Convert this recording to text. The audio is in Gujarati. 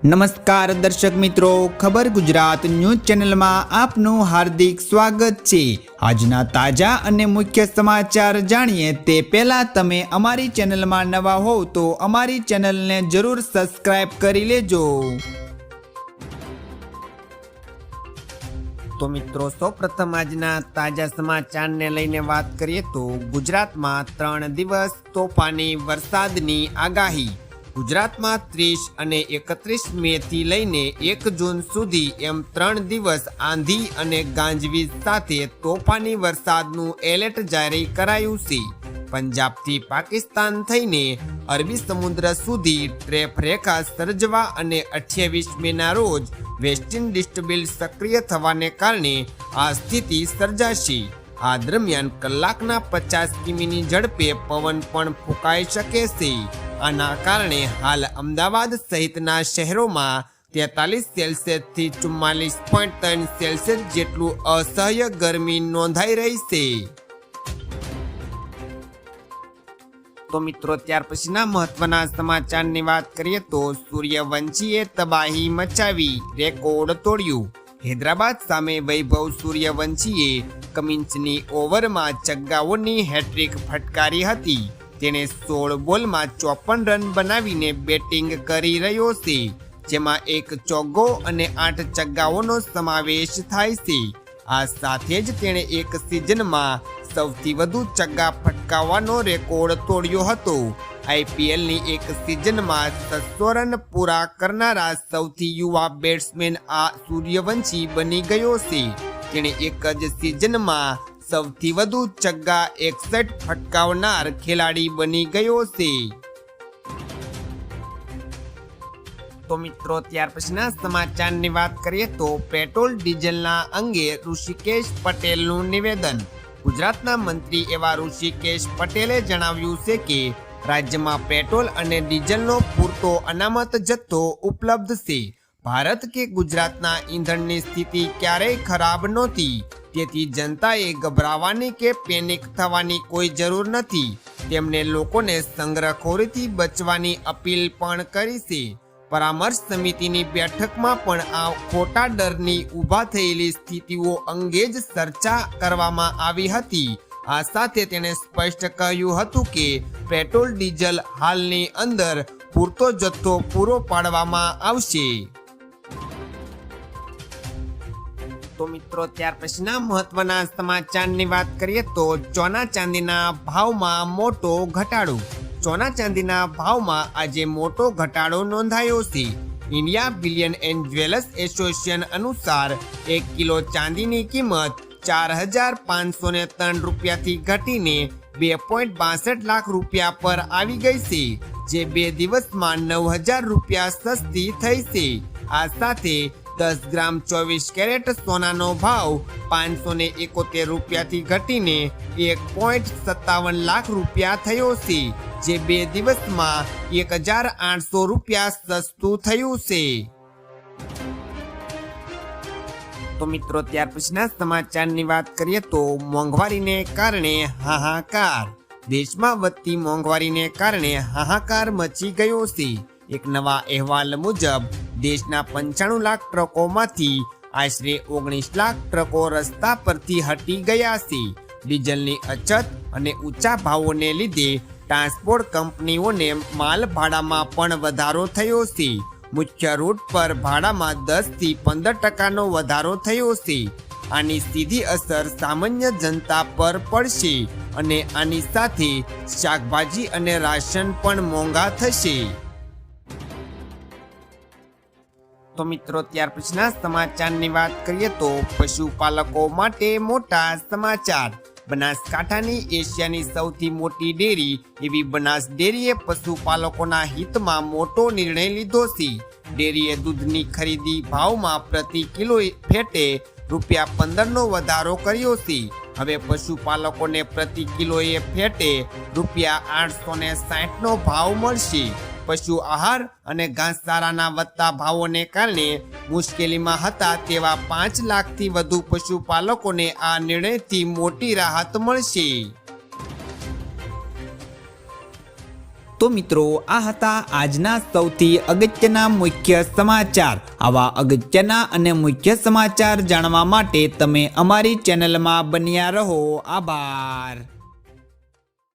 નમસ્કાર દર્શક મિત્રો, ખબર ગુજરાત ન્યૂઝ ચેનલમાં આપનું હાર્દિક સ્વાગત છે। આજના તાજા અને મુખ્ય સમાચાર જાણીએ તે પહેલા તમે અમારી ચેનલમાં નવા હોવ તો અમારી ચેનલને જરૂર સબસ્ક્રાઇબ કરી લેજો। તો મિત્રો, સૌપ્રથમ આજના તાજા સમાચારને લઈને વાત કરીએ તો ગુજરાતમાં 3 દિવસ તોફાની વરસાદની આગાહી। ગુજરાતમાં 30 અને 31 મે થી લઈને 1 જૂન સુધી એમ 3 દિવસ આંધી અને ગાજવીજ સાથે તોફાની વરસાદનું એલર્ટ જારી કરાયું છે। પંજાબથી પાકિસ્તાન થઈને અરબી સમુદ્ર સુધી ટ્રેફ રેખા સર્જવા અને 28 મેના રોજ વેસ્ટર્ન ડિસ્ટર્બન્સ સક્રિય થવાને કારણે આ સ્થિતિ સર્જાશે। આ દરમિયાન કલાકના 50 કિમીની ઝડપે પવન પણ ફૂંકાઈ શકે છે। આના કારણે હાલ અમદાવાદ સહિતના શહેરોમાં 43 સેલ્સિયસથી 44.3 સેલ્સિયસ જેટલું અસહ્ય ગરમી નોંધાઈ રહી છે। તો મિત્રો, ત્યાર પછીના મહત્વના સમાચારની વાત કરીએ તો સૂર્યવંશીએ તબાહી મચાવી, રેકોર્ડ તોડ્યું। હૈદરાબાદ સામે વૈભવ સૂર્યવંશીએ કમિન્સની ઓવરમાં છગ્ગાઓની હેટ્રિક ફટકારી હતી। તેણે 16 બોલમાં 54 રન બનાવીને બેટિંગ કરી રહ્યો છે, જેમાં 1 ચોગ્ગો અને 8 છગ્ગાઓનો સમાવેશ થાય છે। આ સાથે જ તેણે એક સિઝનમાં સૌથી વધુ છગ્ગા ફટકાવવાનો રેકોર્ડ તોડ્યો હતો। આઈપીએલની એક સિઝનમાં 600 રન પૂરા કરનારા સૌથી યુવા બેટ્સમેન આ સૂર્યવંશી બની ગયો છે। તેણે એક જ સિઝનમાં સૌથી વધુ છગ્ગા 61 ફટકાવનાર ખેલાડી બની ગયો છે। તો મિત્રો, ત્યાર પછીના સમાચારની વાત કરીએ તો પેટ્રોલ ડીઝલના અંગે ઋષિકેશ પટેલનું નિવેદન। ગુજરાતના મંત્રી એવા ઋષિકેશ પટેલે જણાવ્યું છે કે રાજ્યમાં પેટ્રોલ અને ડીઝલનો પૂરતો અનામત જથ્થો ઉપલબ્ધ છે। ભારત કે ગુજરાતના ઈંધણની સ્થિતિ ક્યારેય ખરાબ નહોતી, તેથી જનતાએ ગભરાવાની કે પેનિક થવાની કોઈ જરૂર નથી। તેમણે લોકોને સંગ્રહખોરીથી બચવાની અપીલ પણ કરી છે। પરામર્શ સમિતિની બેઠકમાં પણ આ ખોટા ડરની ઊભા થયેલી સ્થિતિઓ અંગે જ ચર્ચા કરવામાં આવી હતી। આ સાથે તેણે સ્પષ્ટ કહ્યું હતું કે પેટ્રોલ ડીઝલ હાલની અંદર પૂરતો જથ્થો પૂરો પાડવામાં આવશે। તો મિત્રો, ત્યાર પછીના મહત્વના સમાચારની વાત કરીએ તો સોના ચાંદીના ભાવમાં મોટો ઘટાડો। સોના ચાંદીના ભાવમાં આજે મોટો ઘટાડો નોંધાયો છે। India billion and jewellers association અનુસાર 1 કિલો ચાંદીની કિંમત 4,503 રૂપિયાથી ઘટીને 2.62 લાખ રૂપિયા પર આવી ગઈ છે, જે 2 દિવસમાં 9,000 રૂપિયા સસ્તી થઈ છે। આ સાથે 10 ગ્રામ 24 કેરેટ સોનાનો ભાવ 571 રૂપિયાથી ઘટીને 1.57 લાખ રૂપિયા થયો છે, જે 2 દિવસમાં 1,800 રૂપિયા સસ્તું થયું છે। તો મિત્રો, ત્યાર પછીના સમાચારની વાત કરીએ તો મોંઘવારીને કારણે હાહાકાર। દેશમાં વધતી મોંઘવારીને કારણે હાહાકાર મચી ગયો છે। એક નવા અહેવાલ મુજબ દેશના 95 લાખ ટ્રકોમાંથી આશરે 19 લાખ ટ્રકો રસ્તા પરથી હટી ગયા છે। ડીઝલની અછત અને ઊંચા ભાવોને લીધે ટ્રાન્સપોર્ટ કંપનીઓને માલ ભાડામાં પણ વધારો થયો છે। મુખ્ય રૂટ પર ભાડામાં 10 થી 15% વધારો થયો છે। આની સીધી અસર સામાન્ય જનતા પર પડશે અને આની સાથે શાકભાજી અને રાશન પણ મોંઘા થશે। તો મિત્રો, ત્યાર પછીના સમાચારની વાત કરીએ તો પશુપાલકો માટે મોટા સમાચાર। બનાસકાંઠાની એશિયાની સૌથી મોટી ડેરી એવી બનાસ ડેરીએ પશુપાલકોના હિતમાં મોટો નિર્ણય લીધો છે। ડેરીએ દૂધની ખરીદી ભાવમાં પ્રતિ કિલો ફેટે ₹15નો વધારો કર્યો છે। હવે પશુપાલકોને પ્રતિ કિલોએ ફેટે ₹860નો ભાવ મળશે। પશુ આહાર અને ઘાસચારાના વધતા ભાવોને કારણે મુશ્કેલીમાં હતા તેવા 5 લાખથી વધુ પશુપાલકોને આ નિર્ણયથી મોટી રાહત મળશે। તો મિત્રો આ હતા આજના સૌથી અગત્યના મુખ્ય સમાચાર। આવા અગત્યના અને મુખ્ય સમાચાર જાણવા માટે તમે અમારી ચેનલમાં બન્યા રહો। આભાર।